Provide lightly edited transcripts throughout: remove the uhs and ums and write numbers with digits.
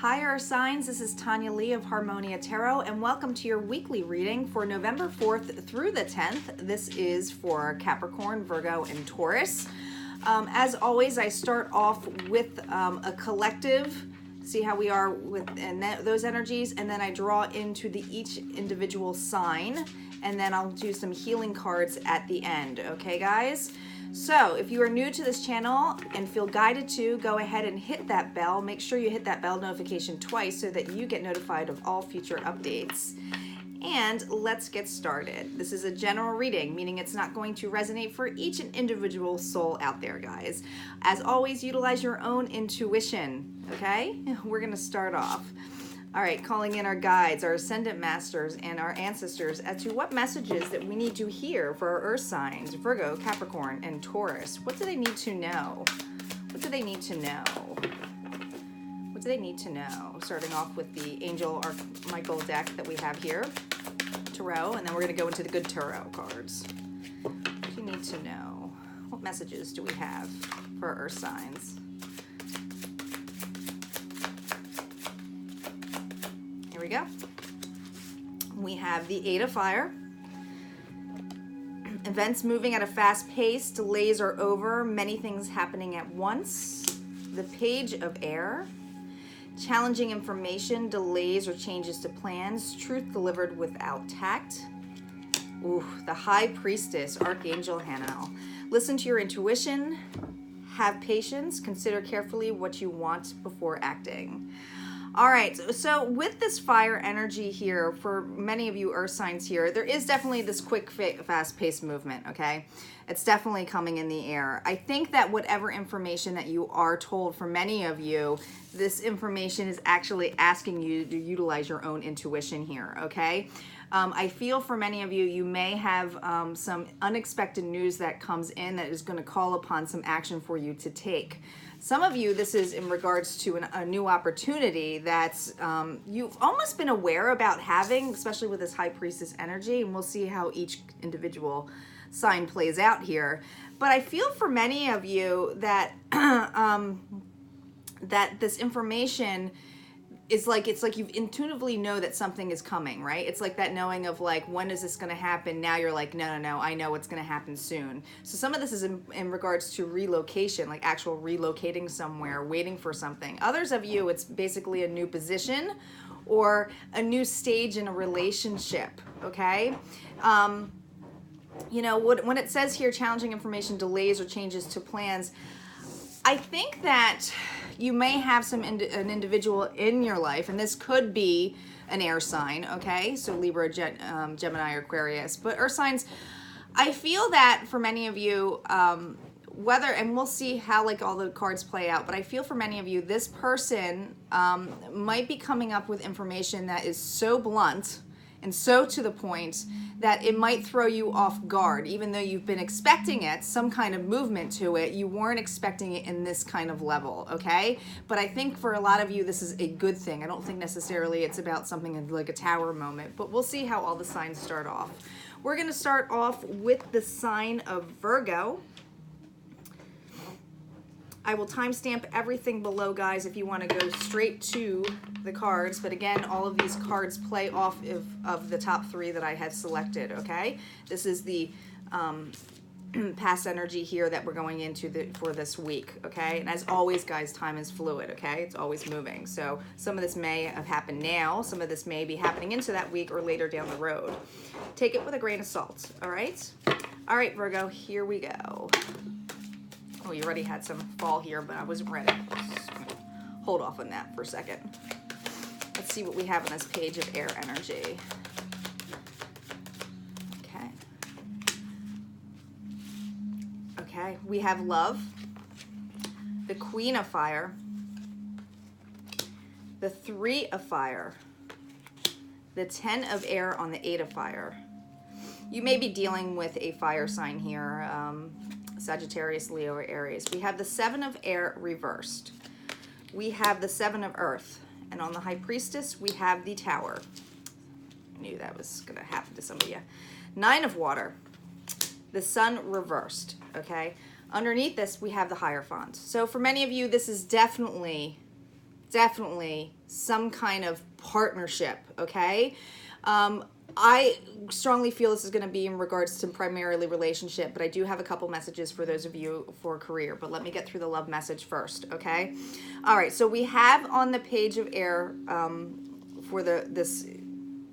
Hi, Earth Signs. This is Tanya Lee of Harmonia Tarot, and welcome to your weekly reading for November 4th through the 10th. This is for Capricorn, Virgo, and Taurus. As always, I start off with a collective, see how we are with those energies, and then I draw into each individual sign, and then I'll do some healing cards at the end. Okay, guys? So if you are new to this channel and feel guided to, go ahead and hit that bell. Make sure you hit that bell notification twice so that you get notified of all future updates. And let's get started. This is a general reading, meaning it's not going to resonate for each and individual soul out there, guys. As always, utilize your own intuition, okay? We're gonna start off. All right, calling in our guides, our ascendant masters, and our ancestors as to what messages that we need to hear for our earth signs, Virgo, Capricorn, and Taurus. What do they need to know? What do they need to know? What do they need to know? Starting off with the Angel Michael deck that we have here, Tarot, and then we're going to go into the good Tarot cards. What do you need to know? What messages do we have for our earth signs? Here we go. We have the Eight of Fire. Events moving at a fast pace. Delays are over. Many things happening at once. The Page of Air. Challenging information. Delays or changes to plans. Truth delivered without tact. Ooh, the High Priestess, Archangel Hannah. Listen to your intuition. Have patience. Consider carefully what you want before acting. All right, so with this fire energy here, for many of you earth signs here, there is definitely this quick, fast-paced movement, okay? It's definitely coming in the air. I think that whatever information that you are told, for many of you, this information is actually asking you to utilize your own intuition here, okay? I feel for many of you, you may have some unexpected news that comes in that is going to call upon some action for you to take. Some of you, this is in regards to a new opportunity that's you've almost been aware about having, especially with this High Priestess energy, and we'll see how each individual sign plays out here. But I feel for many of you that that this information is like, it's like you intuitively know that something is coming, right? It's like that knowing of like, when is this going to happen? Now you're like, no, I know what's going to happen soon. So some of this is in regards to relocation, like actual relocating somewhere, waiting for something. Others of you, it's basically a new position or a new stage in a relationship, okay? You know, when it says here, challenging information, delays or changes to plans, I think that you may have an individual in your life, and this could be an air sign, okay? So Libra, Gemini, or Aquarius. But earth signs, I feel that for many of you, whether, and we'll see how like all the cards play out, but I feel for many of you, this person might be coming up with information that is so blunt and so to the point that it might throw you off guard. Even though you've been expecting it, some kind of movement to it, you weren't expecting it in this kind of level, okay? But I think for a lot of you, this is a good thing. I don't think necessarily it's about something like a tower moment, but we'll see how all the signs start off. We're gonna start off with the sign of Virgo. I will timestamp everything below, guys, if you want to go straight to the cards. But again, all of these cards play off of the top three that I had selected, okay? This is the past energy here that we're going into for this week, okay? And as always, guys, time is fluid, okay? It's always moving. So some of this may have happened now. Some of this may be happening into that week or later down the road. Take it with a grain of salt, all right? All right, Virgo, here we go. Oh, you already had some fall here, but I wasn't ready. Hold off on that for a second. Let's see what we have on this Page of Air energy. Okay. Okay, we have Love, the Queen of Fire, the Three of Fire, the 10 of Air on the 8 of Fire. You may be dealing with a fire sign here. Sagittarius, Leo, or Aries. We have the 7 of Air reversed. We have the 7 of Earth. And on the High Priestess, we have the Tower. I knew that was going to happen to some of you. 9 of Water. The Sun reversed, okay? Underneath this, we have the Hierophant. So for many of you, this is definitely definitely some kind of partnership, okay? I strongly feel this is going to be in regards to primarily relationship, but I do have a couple messages for those of you for career. But let me get through the love message first, okay? All right, so we have on the page of air for this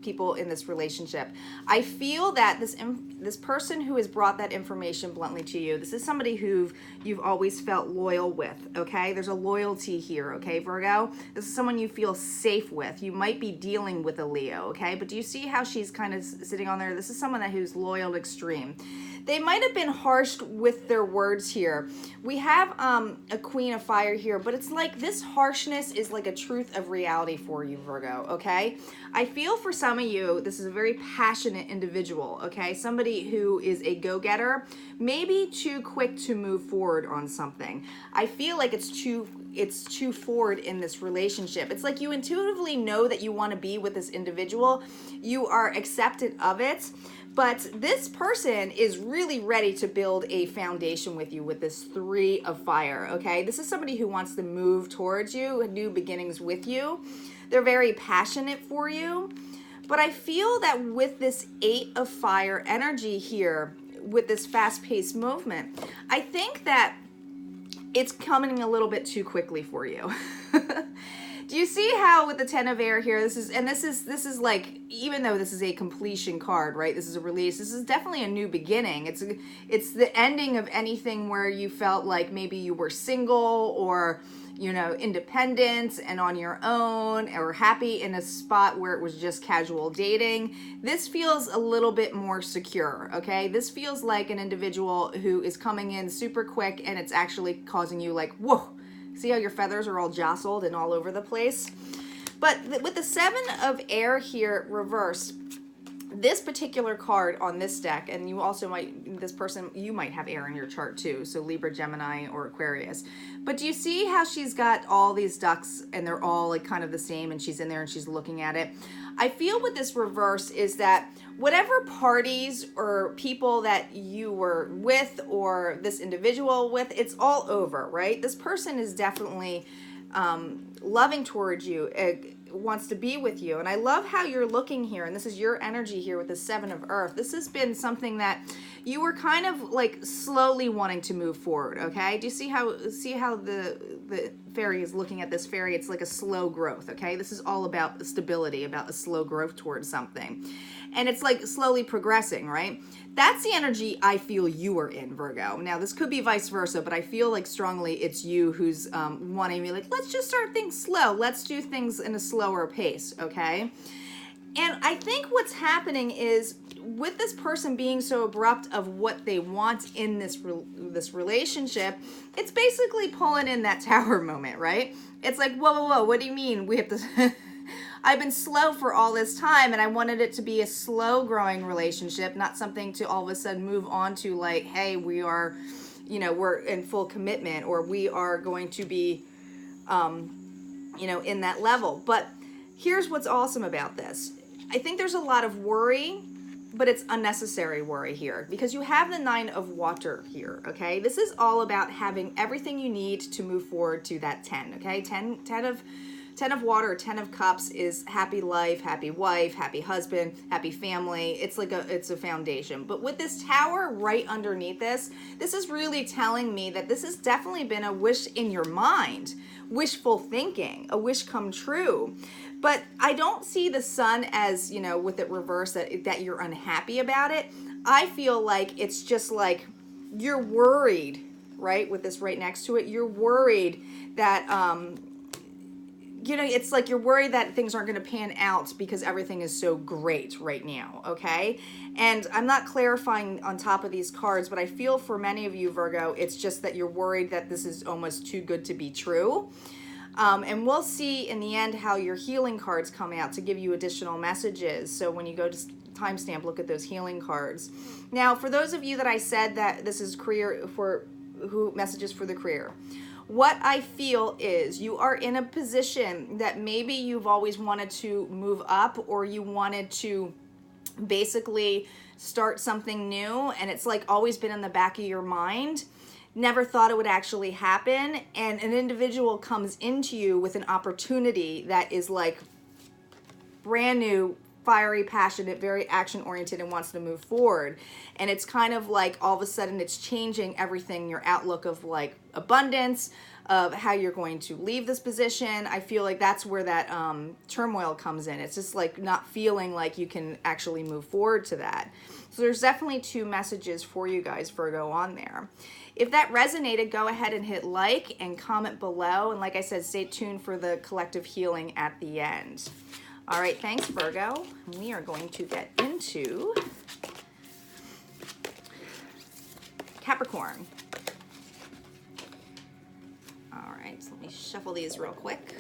people in this relationship. I feel that this person who has brought that information bluntly to you, this is somebody who you've always felt loyal with, okay? There's a loyalty here, okay, Virgo? This is someone you feel safe with. You might be dealing with a Leo, okay? But do you see how she's kind of sitting on there? This is someone who's loyal to extreme. They might have been harsh with their words here. We have a Queen of Fire here, but it's like this harshness is like a truth of reality for you, Virgo, okay? I feel for some of you, this is a very passionate individual, okay? Somebody who is a go-getter, maybe too quick to move forward on something. I feel like it's too forward in this relationship. It's like you intuitively know that you want to be with this individual. You are accepted of it. But this person is really ready to build a foundation with you with this 3 of Fire, okay? This is somebody who wants to move towards you, new beginnings with you. They're very passionate for you. But I feel that with this 8 of Fire energy here, with this fast-paced movement, I think that it's coming a little bit too quickly for you. Do you see how with the 10 of air here, this is like, even though this is a completion card, right? This is a release. This is definitely a new beginning. It's the ending of anything where you felt like maybe you were single or, you know, independent and on your own, or happy in a spot where it was just casual dating. This feels a little bit more secure, okay? This feels like an individual who is coming in super quick and it's actually causing you like, whoa. See how your feathers are all jostled and all over the place? But with the 7 of air here reversed, this particular card on this deck, and you also might, this person, you might have air in your chart too, so Libra, Gemini, or Aquarius. But do you see how she's got all these ducks and they're all like kind of the same, and she's in there and she's looking at it? I feel with this reverse is that whatever parties or people that you were with or this individual with, it's all over, right? This person is definitely loving towards you, wants to be with you. And I love how you're looking here, and this is your energy here with the 7 of Earth. This has been something that you were kind of like slowly wanting to move forward, okay? Do you see how the fairy is looking at this fairy? It's like a slow growth, okay? This is all about stability, about a slow growth towards something. And it's like slowly progressing, right? That's the energy I feel you are in, Virgo. Now, this could be vice versa, but I feel like strongly it's you who's wanting me like, let's just start things slow. Let's do things in a slower pace, okay? And I think what's happening is with this person being so abrupt of what they want in this relationship, it's basically pulling in that Tower moment, right? It's like, whoa, whoa, whoa, what do you mean we have to... I've been slow for all this time, and I wanted it to be a slow growing relationship, not something to all of a sudden move on to like, hey, we are, you know, we're in full commitment, or we are going to be, you know, in that level. But here's what's awesome about this. I think there's a lot of worry, but it's unnecessary worry here because you have the 9 of Water here, okay? This is all about having everything you need to move forward to that 10, okay? 10 of Water, 10 of Cups is happy life, happy wife, happy husband, happy family. It's like it's a foundation. But with this Tower right underneath this is really telling me that this has definitely been a wish in your mind, wishful thinking, a wish come true. But I don't see the Sun as, you know, with it reversed that you're unhappy about it. I feel like it's just like you're worried, right? With this right next to it, you're worried that, you know, it's like you're worried that things aren't going to pan out because everything is so great right now, okay? And I'm not clarifying on top of these cards, but I feel for many of you, Virgo, it's just that you're worried that this is almost too good to be true. And we'll see in the end how your healing cards come out to give you additional messages. So when you go to timestamp, look at those healing cards. Now, for those of you that I said that this is career for who messages for the career, what I feel is you are in a position that maybe you've always wanted to move up, or you wanted to basically start something new, and it's like always been in the back of your mind. never thought it would actually happen, and an individual comes into you with an opportunity that is like brand new, fiery, passionate, very action oriented, and wants to move forward. And it's kind of like all of a sudden it's changing everything, your outlook of like abundance, of how you're going to leave this position. I feel like that's where that turmoil comes in. It's just like not feeling like you can actually move forward to that. So there's definitely 2 messages for you guys, Virgo, on there. If that resonated, go ahead and hit like and comment below. And like I said, stay tuned for the collective healing at the end. All right, thanks, Virgo. We are going to get into Capricorn. All right, so let me shuffle these real quick.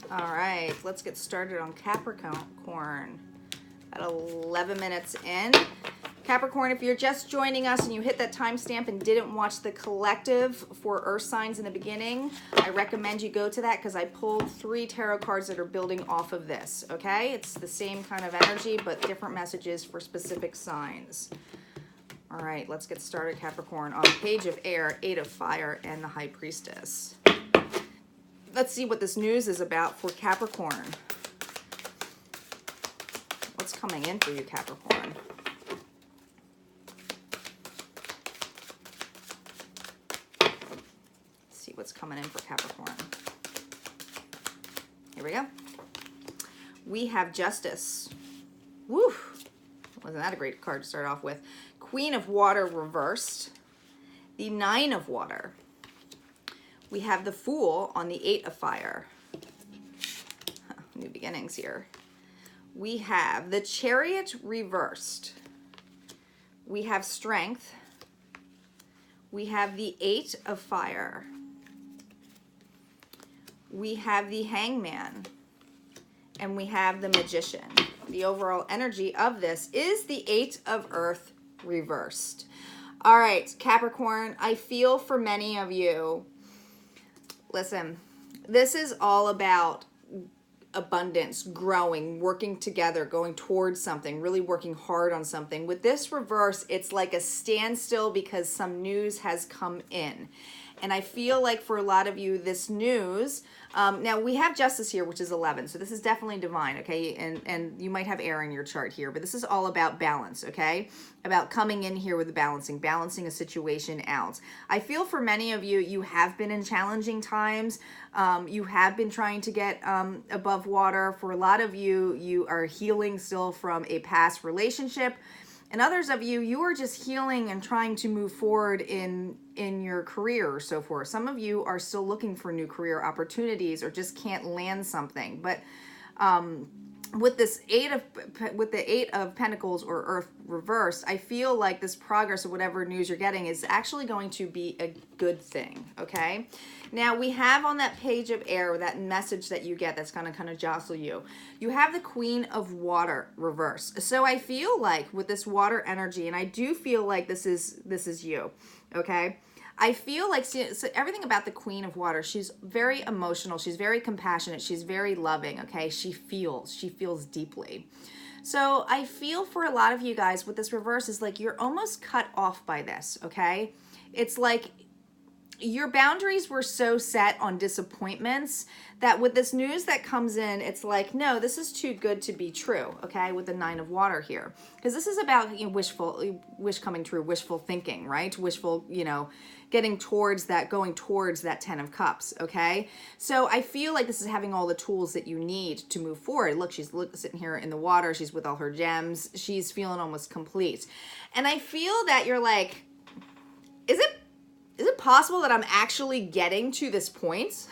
All right, let's get started on Capricorn at 11 minutes in. Capricorn, if you're just joining us and you hit that timestamp and didn't watch the collective for Earth signs in the beginning, I recommend you go to that because I pulled 3 tarot cards that are building off of this, okay? It's the same kind of energy, but different messages for specific signs. All right, let's get started, Capricorn. On Page of Air, 8 of Fire, and the High Priestess. Let's see what this news is about for Capricorn. What's coming in for you, Capricorn? Let's see what's coming in for Capricorn. Here we go. We have Justice. Woo! Wasn't that a great card to start off with? Queen of Water reversed. The 9 of Water. We have the Fool on the 8 of Fire. New beginnings here. We have the Chariot reversed. We have Strength. We have the 8 of Fire. We have the Hangman. And we have the Magician. The overall energy of this is the 8 of Earth reversed. All right, Capricorn, I feel for many of you. Listen, this is all about abundance, growing, working together, going towards something, really working hard on something. With this reverse, it's like a standstill because some news has come in. And I feel like for a lot of you, this news, now we have Justice here, which is 11. So this is definitely divine, okay? And you might have air in your chart here, but this is all about balance, okay? About coming in here with balancing a situation out. I feel for many of you, you have been in challenging times. You have been trying to get above water. For a lot of you, you are healing still from a past relationship. And others of you, you are just healing and trying to move forward in your career or so forth. Some of you are still looking for new career opportunities or just can't land something. But with this with the 8 of Pentacles or Earth reversed, I feel like this progress of whatever news you're getting is actually going to be a good thing, okay? Now, we have on that Page of Air, that message that you get that's going to kind of jostle you. You have the Queen of Water reversed. So I feel like with this water energy, and I do feel like this is you, okay? I feel like so everything about the Queen of Water, she's very emotional, she's very compassionate, she's very loving, okay? She feels deeply. So I feel for a lot of you guys with this reverse is like you're almost cut off by this, okay? It's like your boundaries were so set on disappointments that with this news that comes in, it's like, no, this is too good to be true, okay, with the 9 of Water here. Because this is about wish coming true, wishful thinking, right? Wishful, getting towards that, going towards that 10 of Cups, okay? So I feel like this is having all the tools that you need to move forward. Look, she's sitting here in the water. She's with all her gems. She's feeling almost complete. And I feel that you're like, is it possible that I'm actually getting to this point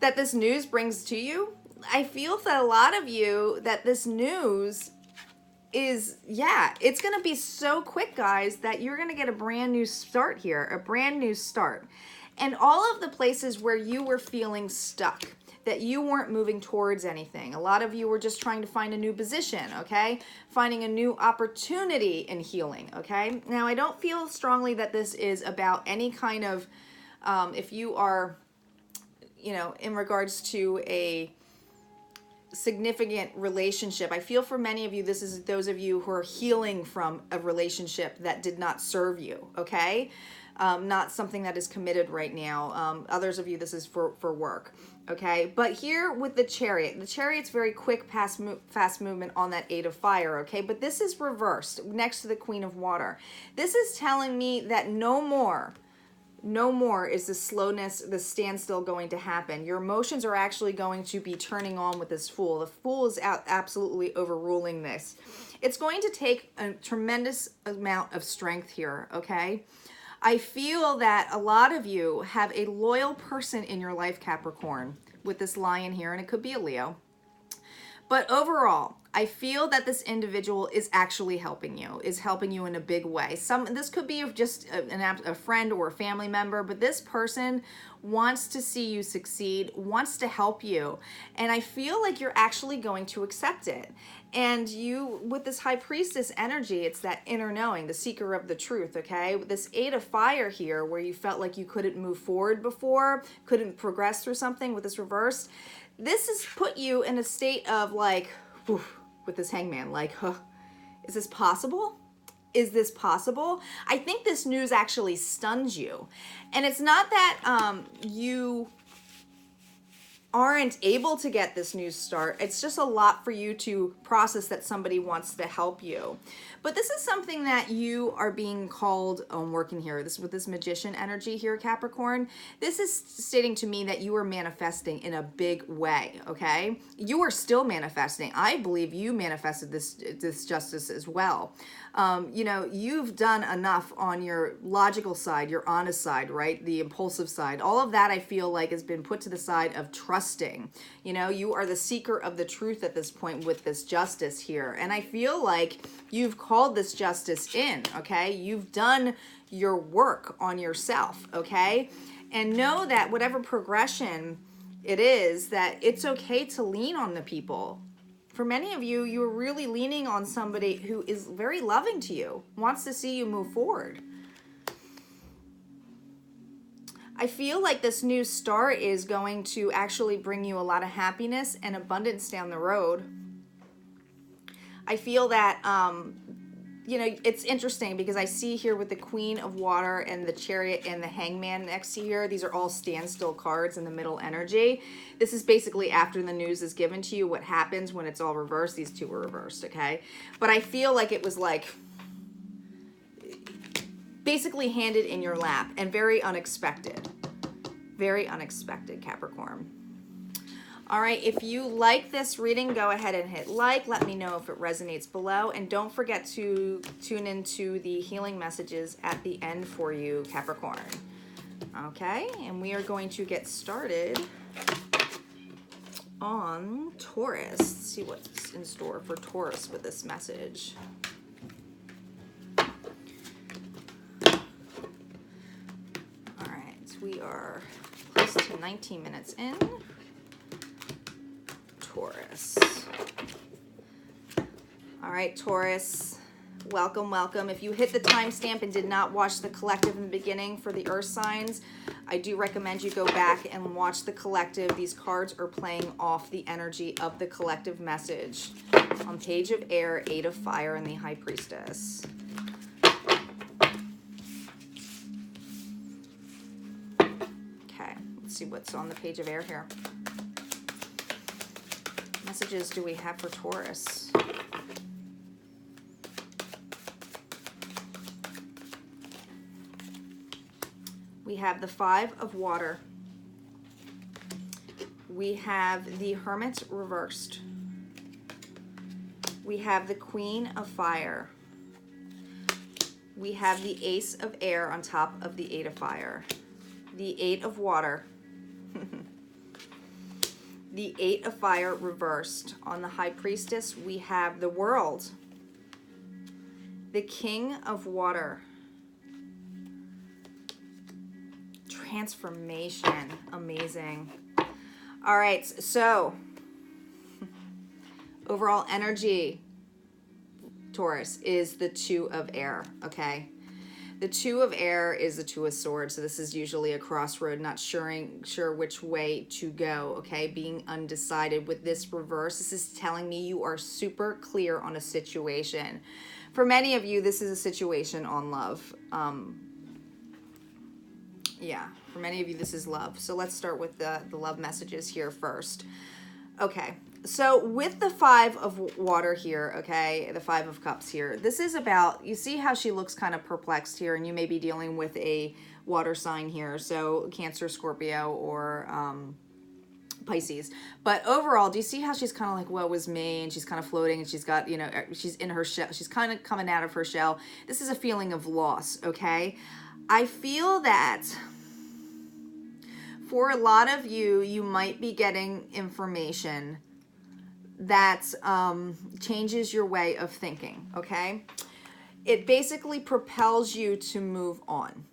that this news brings to you? I feel that a lot of you, that this news is, it's going to be so quick, guys, that you're going to get a brand new start here, a brand new start. And all of the places where you were feeling stuck, that you weren't moving towards anything. A lot of you were just trying to find a new position, okay? Finding a new opportunity in healing, okay? Now, I don't feel strongly that this is about any kind of, if you are, you know, in regards to a significant relationship. I feel for many of you, this is those of you who are healing from a relationship that did not serve you, okay? Not something that is committed right now. Others of you, this is for work, okay? But here with the Chariot's very quick, fast movement on that 8 of fire, okay? But this is reversed next to the Queen of Water. This is telling me that no more is the slowness, the standstill going to happen. Your emotions are actually going to be turning on with this Fool. The Fool is absolutely overruling this. It's going to take a tremendous amount of strength here, okay? I feel that a lot of you have a loyal person in your life, Capricorn, with this Lion here, and it could be a Leo. But overall, I feel that this individual is actually helping you, in a big way. This could be just a friend or a family member, but this person wants to see you succeed, wants to help you. And I feel like you're actually going to accept it. And you, with this High Priestess energy, it's that inner knowing, the seeker of the truth, okay? With this 8 of fire here, where you felt like you couldn't move forward before, couldn't progress through something with this reverse, this has put you in a state of like, whew, with this Hangman, like, huh, is this possible? Is this possible? I think this news actually stuns you. And it's not that you aren't able to get this new start. It's just a lot for you to process that somebody wants to help you. But this is something that you are being called on working here. This with this Magician energy here, Capricorn. This is stating to me that you are manifesting in a big way, okay? You are still manifesting. I believe you manifested this justice as well. You know, you've done enough on your logical side, your honest side, right? The impulsive side. All of that I feel like has been put to the side of trusting. You know, you are the seeker of the truth at this point with this justice here. And I feel like you've called this justice in, okay? You've done your work on yourself, okay? And know that whatever progression it is, that it's okay to lean on the people. For many of you, you're really leaning on somebody who is very loving to you, wants to see you move forward. I feel like this new start is going to actually bring you a lot of happiness and abundance down the road. I feel that, you know, it's interesting because I see here with the Queen of Water and the Chariot and the Hangman next to here, these are all standstill cards in the middle energy. This is basically after the news is given to you, what happens when it's all reversed. These two were reversed, okay? But I feel like it was like basically handed in your lap and very unexpected. Very unexpected, Capricorn. All right, if you like this reading, go ahead and hit like. Let me know if it resonates below. And don't forget to tune into the healing messages at the end for you, Capricorn. Okay, and we are going to get started on Taurus. Let's see what's in store for Taurus with this message. All right, we are close to 19 minutes in. Taurus. All right, Taurus, welcome, welcome. If you hit the timestamp and did not watch the collective in the beginning for the earth signs, I do recommend you go back and watch the collective. These cards are playing off the energy of the collective message. On Page of Air, 8 of Fire, and the High Priestess. Okay, let's see what's on the Page of Air here. Messages do we have for Taurus? We have the 5 of Water. We have the Hermit reversed. We have the Queen of Fire. We have the Ace of Air on top of the 8 of Fire. The 8 of Water. The 8 of Fire reversed. On the High Priestess, we have the World. The King of Water. Transformation. Amazing. All right, so overall energy, Taurus, is the Two of Air, okay? The Two of Air is the Two of Swords, so this is usually a crossroad, not sure which way to go, okay? Being undecided. With this reverse, this is telling me you are super clear on a situation. For many of you, this is a situation on love. Yeah, for many of you, this is love. So let's start with the love messages here first. Okay, so with the Five of Water here, okay, the Five of Cups here, this is about, you see how she looks kind of perplexed here, and you may be dealing with a water sign here, so Cancer, Scorpio, or Pisces. But overall, do you see how she's kind of like, woe is me, and she's kind of floating, and she's got, you know, she's in her shell, she's kind of coming out of her shell. This is a feeling of loss, okay? I feel that for a lot of you, you might be getting information that changes your way of thinking, okay? It basically propels you to move on,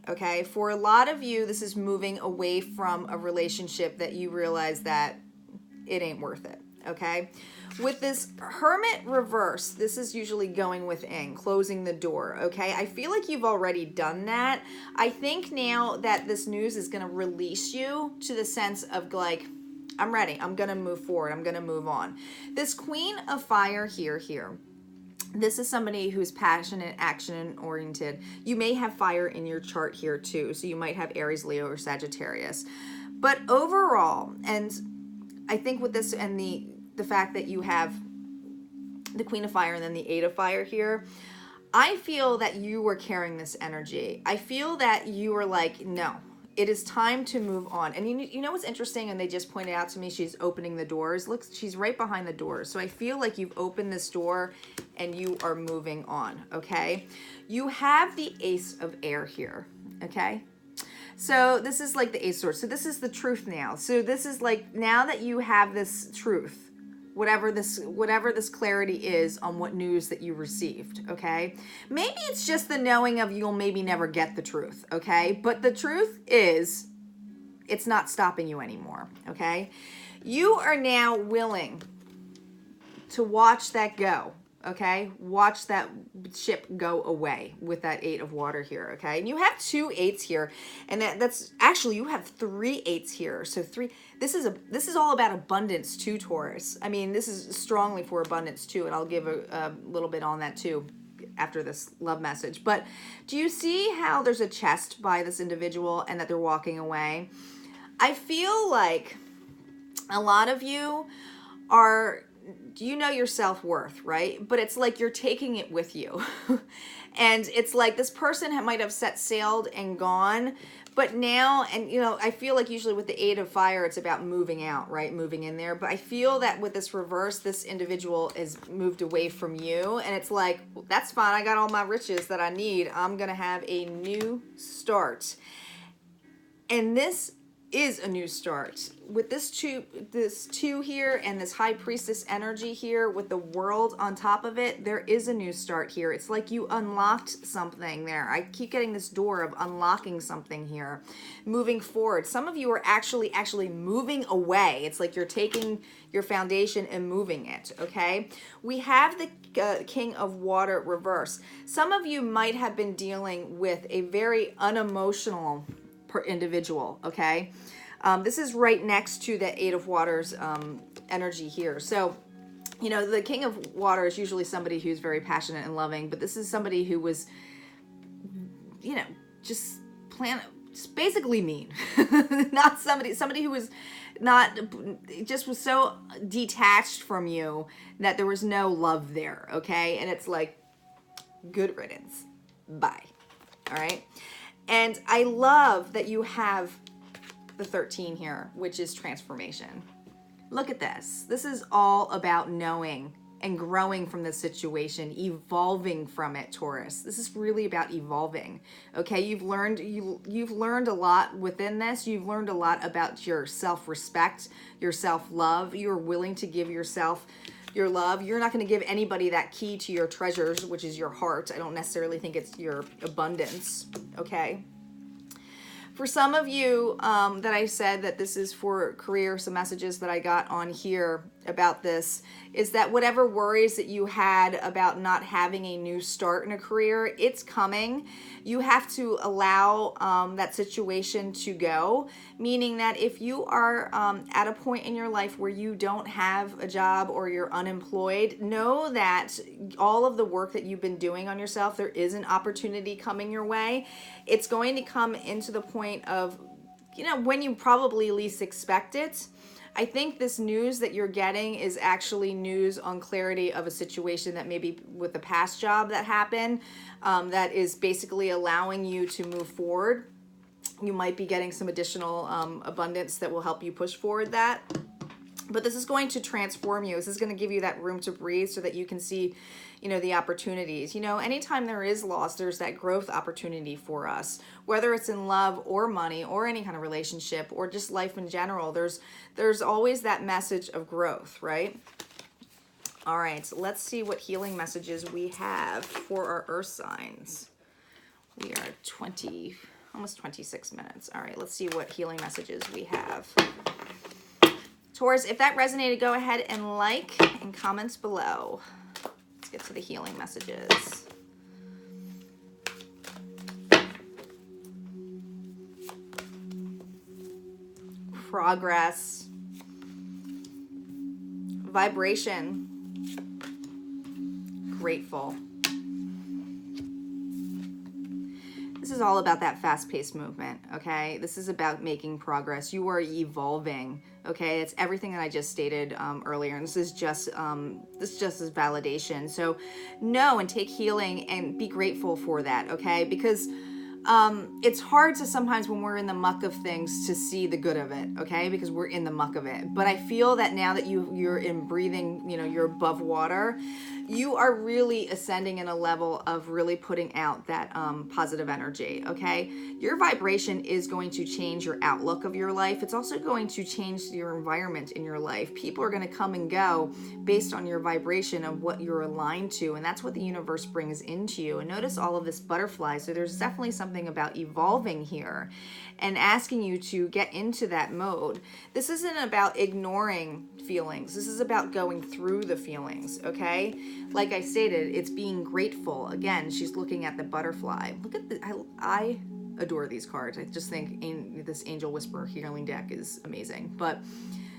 okay? For a lot of you, this is moving away from a relationship that you realize that it ain't worth it, okay? With this Hermit reverse, this is usually going within, closing the door, okay? I feel like you've already done that. I think now that this news is going to release you to the sense of like, I'm ready. I'm going to move forward. I'm going to move on. This Queen of Fire here, this is somebody who's passionate, action-oriented. You may have fire in your chart here too, so you might have Aries, Leo, or Sagittarius. But overall, and I think with this and the fact that you have the Queen of Fire and then the Eight of Fire here, I feel that you were carrying this energy. I feel that you were like, no, it is time to move on. And you know what's interesting? And they just pointed out to me, she's opening the doors. Look, she's right behind the doors. So I feel like you've opened this door and you are moving on, okay? You have the Ace of Air here, okay? So this is like the Ace of Swords. So this is the truth now. So this is like, now that you have this truth, whatever this clarity is on what news that you received, okay? Maybe it's just the knowing of you'll maybe never get the truth, okay? But the truth is, it's not stopping you anymore, okay? You are now willing to watch that go, okay? Watch that ship go away with that Eight of Water here, okay? And you have two eights here, and that's actually, you have three eights here. So three, this is all about abundance too, Taurus. I mean, this is strongly for abundance too, and I'll give a little bit on that too after this love message. But do you see how there's a chest by this individual and that they're walking away? I feel like a lot of you are, you know your self-worth, right? But it's like you're taking it with you. And it's like this person might have set sailed and gone, but now, and you know, I feel like usually with the Eight of Fire, it's about moving out, right? Moving in there. But I feel that with this reverse, this individual is moved away from you. And it's like, that's fine. I got all my riches that I need. I'm going to have a new start. And this is a new start. With this two here and this High Priestess energy here with the World on top of it, there is a new start here. It's like you unlocked something there. I keep getting this door of unlocking something here, moving forward. Some of you are actually moving away. It's like you're taking your foundation and moving it, okay? We have the King of Water reverse. Some of you might have been dealing with a very unemotional individual, okay? This is right next to the Eight of Waters energy here. So, you know, the King of Water is usually somebody who's very passionate and loving, but this is somebody who was, you know, just basically mean. Not somebody who was not, just was so detached from you that there was no love there, okay? And it's like, good riddance. Bye. All right? And I love that you have the 13 here, which is transformation. Look at this. This is all about knowing and growing from this situation, evolving from it, Taurus. This is really about evolving. Okay, you've learned a lot within this. You've learned a lot about your self-respect, your self-love. You're willing to give yourself your love. You're not going to give anybody that key to your treasures, which is your heart. I don't necessarily think it's your abundance, okay? For some of you that I said that this is for career, some messages that I got on here about this is that whatever worries that you had about not having a new start in a career, it's coming. You have to allow that situation to go, meaning that if you are at a point in your life where you don't have a job or you're unemployed, know that all of the work that you've been doing on yourself, there is an opportunity coming your way. It's going to come into the point of, you know, when you probably least expect it. I think this news that you're getting is actually news on clarity of a situation that maybe with the past job that happened, that is basically allowing you to move forward. You might be getting some additional abundance that will help you push forward that. But this is going to transform you. This is going to give you that room to breathe so that you can see, you know, the opportunities. You know, anytime there is loss, there's that growth opportunity for us, whether it's in love or money or any kind of relationship or just life in general. There's always that message of growth, right? All right, so let's see what healing messages we have for our earth signs. We are almost 26 minutes. All right, let's see what healing messages we have. Taurus, if that resonated, go ahead and like and comments below. Let's get to the healing messages. Progress. Vibration. Grateful. This is all about that fast-paced movement, okay? This is about making progress. You are evolving, okay? It's everything that I just stated earlier, and this is just as validation. So know and take healing and be grateful for that, okay? Because it's hard to sometimes when we're in the muck of things to see the good of it, okay? Because we're in the muck of it. But I feel that now that you're in breathing, you know, you're above water, you are really ascending in a level of really putting out that positive energy, okay? Your vibration is going to change your outlook of your life. It's also going to change your environment in your life. People are going to come and go based on your vibration of what you're aligned to, and that's what the universe brings into you. And notice all of this butterfly. So there's definitely something about evolving here and asking you to get into that mode. This isn't about ignoring feelings. This is about going through the feelings, okay? Like I stated, it's being grateful. Again, she's looking at the butterfly. Look at I adore these cards. I just think this Angel Whisperer Healing deck is amazing. But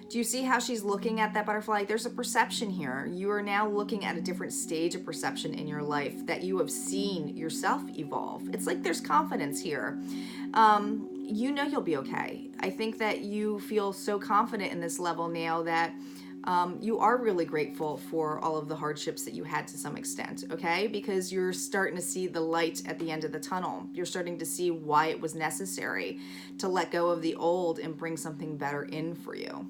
do you see how she's looking at that butterfly? There's a perception here. You are now looking at a different stage of perception in your life that you have seen yourself evolve. It's like there's confidence here. You know you'll be okay. I think that you feel so confident in this level now that you are really grateful for all of the hardships that you had to some extent, okay? Because you're starting to see the light at the end of the tunnel. You're starting to see why it was necessary to let go of the old and bring something better in for you.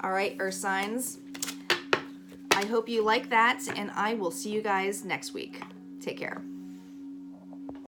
All right, Earth signs, I hope you like that, and I will see you guys next week. Take care.